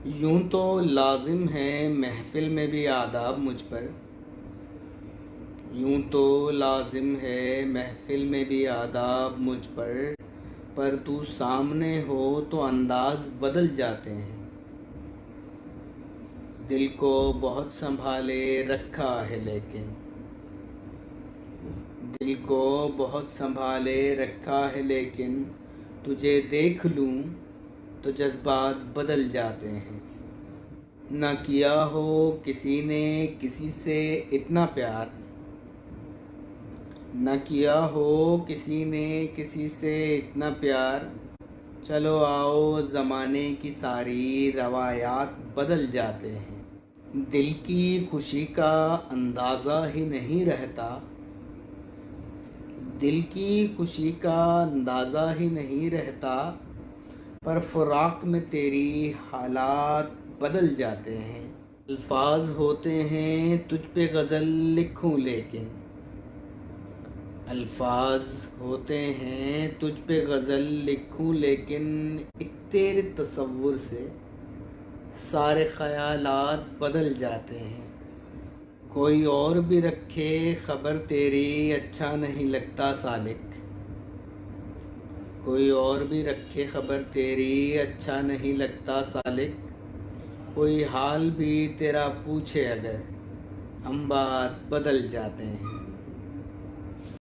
यूं तो लाजिम है महफ़िल में भी आदाब मुझ पर। यूं तो लाजिम है महफ़िल में भी आदाब मुझ पर तू सामने हो तो अंदाज़ बदल जाते हैं। दिल को बहुत संभाले रखा है लेकिन दिल को बहुत संभाले रखा है लेकिन तुझे देख लूं तो जज्बात बदल जाते हैं। ना किया हो किसी ने किसी से इतना प्यार, न किया हो किसी ने किसी से इतना प्यार। चलो आओ ज़माने की सारी रवायात बदल जाते हैं। दिल की खुशी का अंदाज़ा ही नहीं रहता, दिल की खुशी का अंदाज़ा ही नहीं रहता, पर फ़िराक़ में तेरी हालात बदल जाते हैं। अल्फाज होते हैं तुझ पे गज़ल लिखूं लेकिन अल्फाज होते हैं तुझ पे गज़ल लिखूं लेकिन एक तेरे तसव्वुर से सारे ख़यालात बदल जाते हैं। कोई और भी रखे ख़बर तेरी अच्छा नहीं लगता सालिक, कोई और भी रखे ख़बर तेरी अच्छा नहीं लगता सालिक। कोई हाल भी तेरा पूछे अगर हम बात बदल जाते हैं।